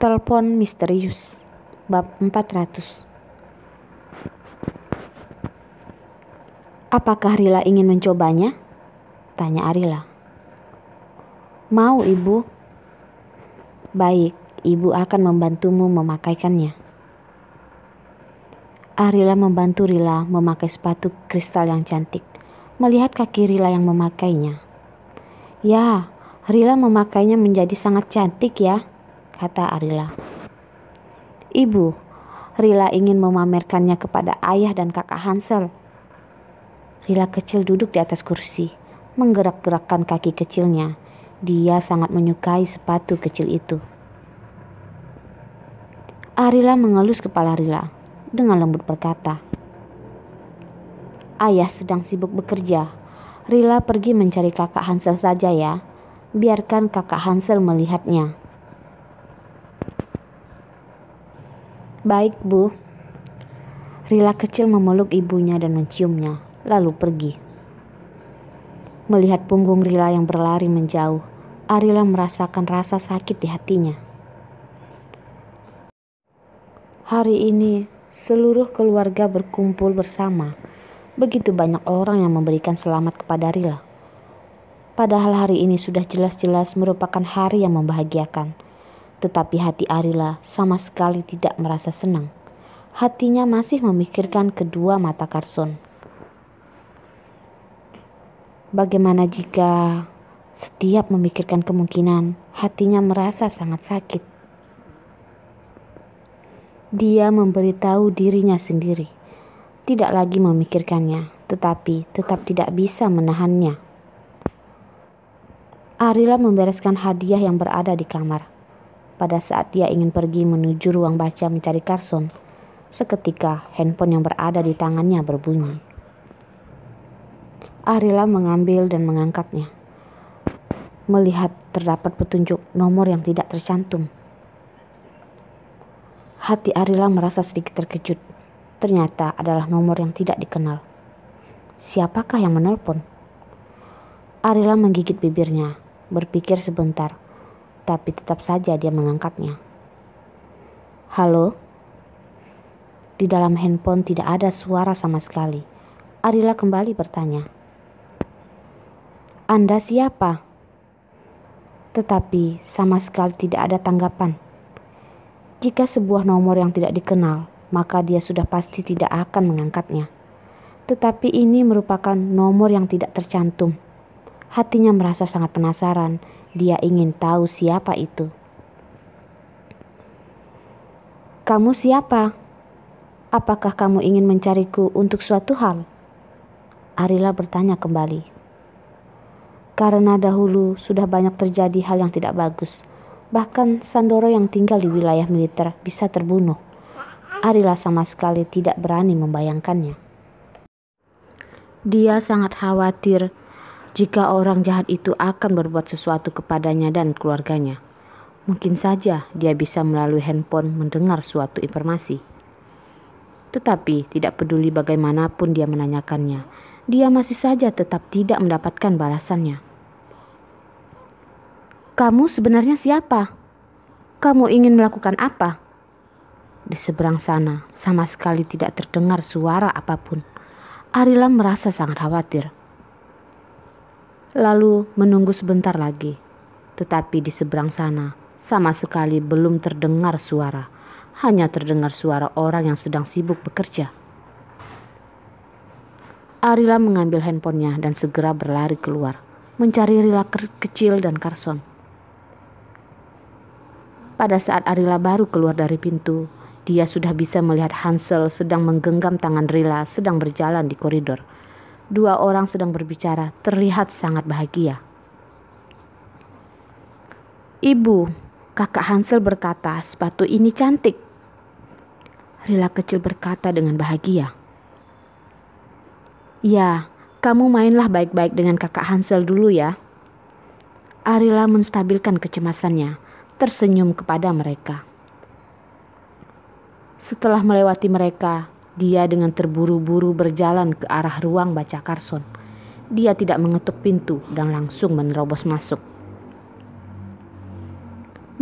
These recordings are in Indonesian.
Telepon misterius bab 400. Apakah Rila ingin mencobanya? Tanya Arila. Mau, Ibu. Baik, Ibu akan membantumu memakaikannya. Arila membantu Rila memakai sepatu kristal yang cantik. Melihat kaki Rila yang memakainya. Ya, Rila memakainya menjadi sangat cantik ya, kata Arila. Ibu, Rila ingin memamerkannya kepada ayah dan kakak Hansel. Rila kecil duduk di atas kursi, menggerak-gerakkan kaki kecilnya. Dia sangat menyukai sepatu kecil itu. Arila mengelus kepala Rila dengan lembut berkata, Ayah sedang sibuk bekerja. Rila pergi mencari kakak Hansel saja ya. Biarkan kakak Hansel melihatnya. Baik, Bu. Rila kecil memeluk ibunya dan menciumnya, lalu pergi. Melihat punggung Rila yang berlari menjauh, Arila merasakan rasa sakit di hatinya. Hari ini, seluruh keluarga berkumpul bersama. Begitu banyak orang yang memberikan selamat kepada Rila. Padahal hari ini sudah jelas-jelas merupakan hari yang membahagiakan. Tetapi hati Arila sama sekali tidak merasa senang. Hatinya masih memikirkan kedua mata Carson. Bagaimana jika setiap memikirkan kemungkinan, hatinya merasa sangat sakit. Dia memberitahu dirinya sendiri, tidak lagi memikirkannya, tetapi tetap tidak bisa menahannya. Arila membereskan hadiah yang berada di kamar. Pada saat dia ingin pergi menuju ruang baca mencari Carson, seketika handphone yang berada di tangannya berbunyi. Arila mengambil dan mengangkatnya. Melihat terdapat petunjuk nomor yang tidak tercantum. Hati Arila merasa sedikit terkejut. Ternyata adalah nomor yang tidak dikenal. Siapakah yang menelpon? Arila menggigit bibirnya, berpikir sebentar, tapi tetap saja dia mengangkatnya. Halo? Di dalam handphone tidak ada suara sama sekali. Arila kembali bertanya. Anda siapa? Tetapi sama sekali tidak ada tanggapan. Jika sebuah nomor yang tidak dikenal, maka dia sudah pasti tidak akan mengangkatnya. Tetapi ini merupakan nomor yang tidak tercantum. Hatinya merasa sangat penasaran. Dia ingin tahu siapa itu. Kamu siapa? Apakah kamu ingin mencariku untuk suatu hal? Arila bertanya kembali. Karena dahulu sudah banyak terjadi hal yang tidak bagus. Bahkan Sandoro yang tinggal di wilayah militer bisa terbunuh. Arila sama sekali tidak berani membayangkannya. Dia sangat khawatir jika orang jahat itu akan berbuat sesuatu kepadanya dan keluarganya. Mungkin saja dia bisa melalui handphone mendengar suatu informasi. Tetapi tidak peduli bagaimanapun dia menanyakannya, dia masih saja tetap tidak mendapatkan balasannya. Kamu sebenarnya siapa? Kamu ingin melakukan apa? Di seberang sana sama sekali tidak terdengar suara apapun. Arila merasa sangat khawatir. Lalu menunggu sebentar lagi. Tetapi di seberang sana sama sekali belum terdengar suara. Hanya terdengar suara orang yang sedang sibuk bekerja. Arila mengambil handphonenya dan segera berlari keluar, mencari Rila kecil dan Carson. Pada saat Arila baru keluar dari pintu, dia sudah bisa melihat Hansel sedang menggenggam tangan Rila sedang berjalan di koridor. Dua orang sedang berbicara, terlihat sangat bahagia. Ibu, kakak Hansel berkata sepatu ini cantik. Rila kecil berkata dengan bahagia. Ya, kamu mainlah baik-baik dengan kakak Hansel dulu ya. Arila menstabilkan kecemasannya, tersenyum kepada mereka. Setelah melewati mereka, dia dengan terburu-buru berjalan ke arah ruang baca Carson. Dia tidak mengetuk pintu dan langsung menerobos masuk.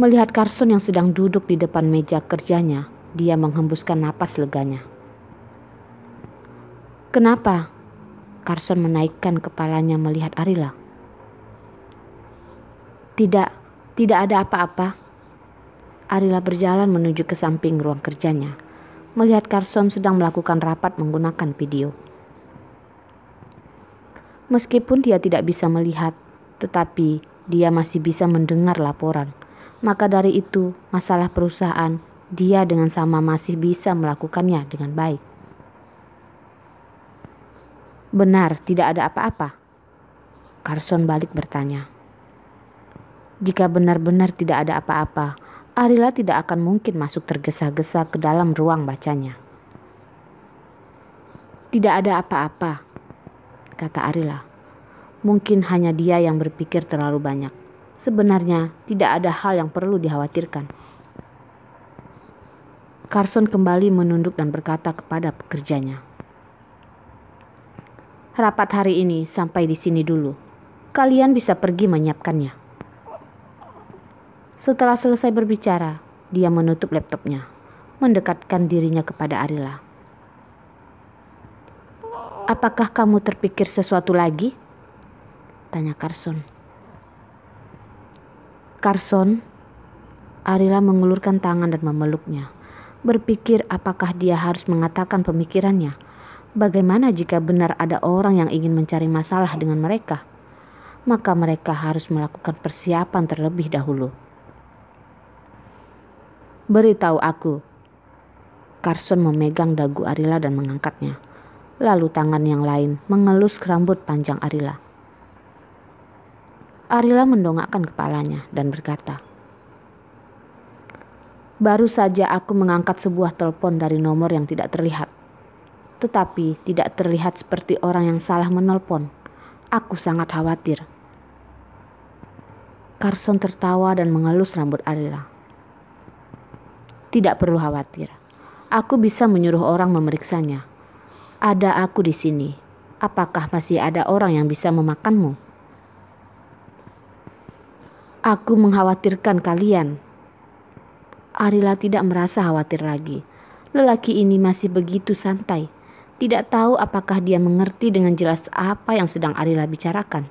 Melihat Carson yang sedang duduk di depan meja kerjanya, dia menghembuskan napas leganya. "Kenapa?" Carson menaikkan kepalanya melihat Arila. Tidak ada apa-apa." Arila berjalan menuju ke samping ruang kerjanya, melihat Carson sedang melakukan rapat menggunakan video. Meskipun dia tidak bisa melihat, tetapi dia masih bisa mendengar laporan. Maka dari itu, masalah perusahaan, dia dengan sama masih bisa melakukannya dengan baik. "Benar, tidak ada apa-apa?" Carson balik bertanya. Jika benar-benar tidak ada apa-apa, Arila tidak akan mungkin masuk tergesa-gesa ke dalam ruang bacanya. "Tidak ada apa-apa," kata Arila. Mungkin hanya dia yang berpikir terlalu banyak. Sebenarnya tidak ada hal yang perlu dikhawatirkan. Carson kembali menunduk dan berkata kepada pekerjanya. "Rapat hari ini sampai di sini dulu. Kalian bisa pergi menyiapkannya." Setelah selesai berbicara, dia menutup laptopnya, mendekatkan dirinya kepada Arila. "Apakah kamu terpikir sesuatu lagi?" tanya Carson. "Carson?" Arila mengulurkan tangan dan memeluknya, berpikir apakah dia harus mengatakan pemikirannya. Bagaimana jika benar ada orang yang ingin mencari masalah dengan mereka? Maka mereka harus melakukan persiapan terlebih dahulu. "Beritahu aku." Carson memegang dagu Arila dan mengangkatnya. Lalu tangan yang lain mengelus rambut panjang Arila. Arila mendongakkan kepalanya dan berkata, "Baru saja aku mengangkat sebuah telepon dari nomor yang tidak terlihat. Tetapi tidak terlihat seperti orang yang salah menelpon. Aku sangat khawatir." Carson tertawa dan mengelus rambut Arila. "Tidak perlu khawatir. Aku bisa menyuruh orang memeriksanya. Ada aku di sini. Apakah masih ada orang yang bisa memakanmu?" "Aku mengkhawatirkan kalian." Arila tidak merasa khawatir lagi. Lelaki ini masih begitu santai. Tidak tahu apakah dia mengerti dengan jelas apa yang sedang Arila bicarakan.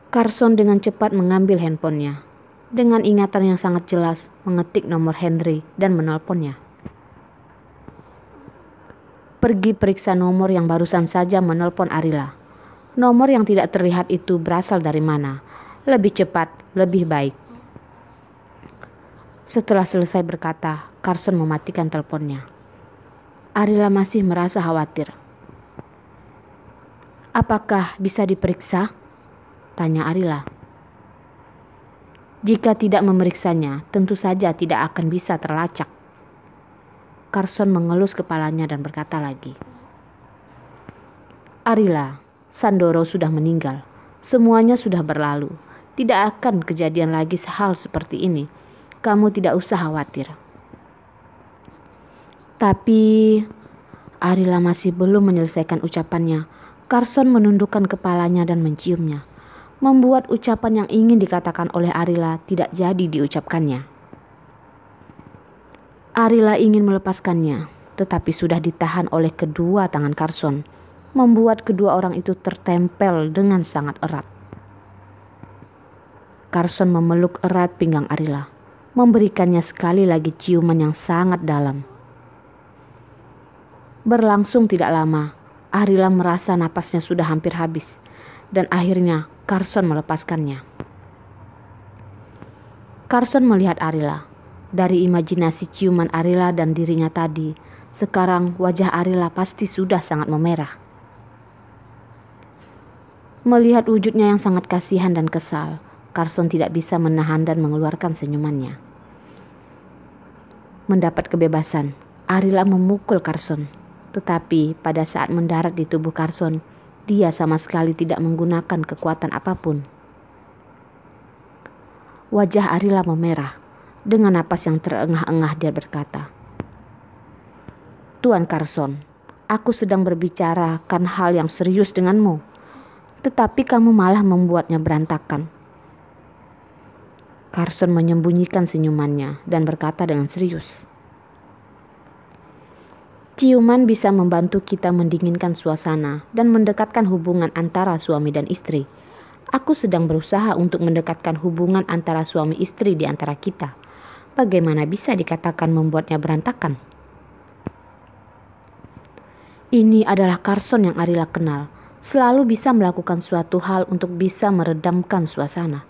Carson dengan cepat mengambil handphonenya. Dengan ingatan yang sangat jelas, mengetik nomor Henry dan menelponnya. "Pergi periksa nomor yang barusan saja menelpon Arila. Nomor yang tidak terlihat itu berasal dari mana? Lebih cepat, lebih baik." Setelah selesai berkata, Carson mematikan teleponnya. Arila masih merasa khawatir. "Apakah bisa diperiksa?" tanya Arila. "Jika tidak memeriksanya, tentu saja tidak akan bisa terlacak." Carson mengelus kepalanya dan berkata lagi. "Arila, Sandoro sudah meninggal. Semuanya sudah berlalu. Tidak akan kejadian lagi hal seperti ini. Kamu tidak usah khawatir." "Tapi..." Arila masih belum menyelesaikan ucapannya. Carson menundukkan kepalanya dan menciumnya, membuat ucapan yang ingin dikatakan oleh Arila tidak jadi diucapkannya. Arila ingin melepaskannya, tetapi sudah ditahan oleh kedua tangan Carson, membuat kedua orang itu tertempel dengan sangat erat. Carson memeluk erat pinggang Arila, memberikannya sekali lagi ciuman yang sangat dalam. Berlangsung tidak lama, Arila merasa napasnya sudah hampir habis, dan akhirnya Carson melepaskannya. Carson melihat Arila. Dari imajinasi ciuman Arila dan dirinya tadi, sekarang wajah Arila pasti sudah sangat memerah. Melihat wujudnya yang sangat kasihan dan kesal, Carson tidak bisa menahan dan mengeluarkan senyumannya. Mendapat kebebasan, Arila memukul Carson. Tetapi pada saat mendarat di tubuh Carson, dia sama sekali tidak menggunakan kekuatan apapun. Wajah Arila memerah. Dengan napas yang terengah-engah dia berkata, "Tuan Carson, aku sedang berbicarakan hal yang serius denganmu, tetapi kamu malah membuatnya berantakan." Carson menyembunyikan senyumannya dan berkata dengan serius, ciuman bisa membantu kita mendinginkan suasana dan mendekatkan hubungan antara suami dan istri. Aku sedang berusaha untuk mendekatkan hubungan antara suami istri di antara kita. Bagaimana bisa dikatakan membuatnya berantakan? Ini adalah Carson yang Arila kenal. Selalu bisa melakukan suatu hal untuk bisa meredamkan suasana,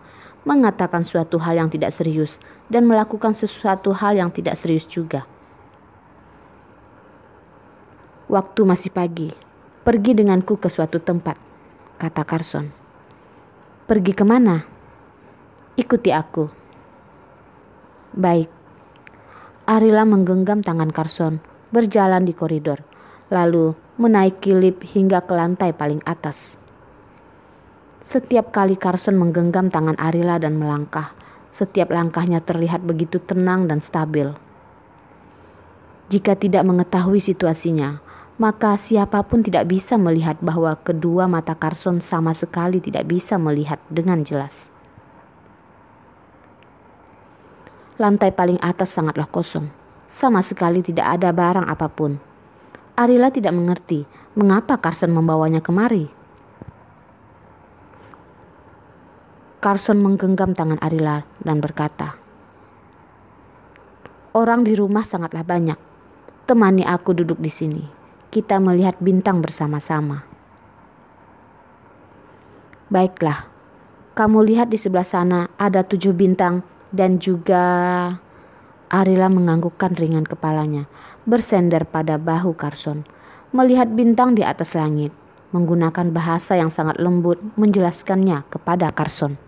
mengatakan suatu hal yang tidak serius, dan melakukan sesuatu hal yang tidak serius juga. Waktu masih pagi, pergi denganku ke suatu tempat, kata Carson. Pergi kemana? Ikuti aku. Baik. Arila menggenggam tangan Carson, berjalan di koridor, lalu menaiki lift hingga ke lantai paling atas. Setiap kali Carson menggenggam tangan Arila dan melangkah, setiap langkahnya terlihat begitu tenang dan stabil. Jika tidak mengetahui situasinya, maka siapapun tidak bisa melihat bahwa kedua mata Carson sama sekali tidak bisa melihat dengan jelas. Lantai paling atas sangatlah kosong, sama sekali tidak ada barang apapun. Arila tidak mengerti mengapa Carson membawanya kemari. Carson menggenggam tangan Arila dan berkata, orang di rumah sangatlah banyak. Temani aku duduk di sini. Kita melihat bintang bersama-sama. Baiklah, kamu lihat di sebelah sana ada 7 bintang dan juga... Arila menganggukkan ringan kepalanya, bersender pada bahu Carson, melihat bintang di atas langit, menggunakan bahasa yang sangat lembut menjelaskannya kepada Carson.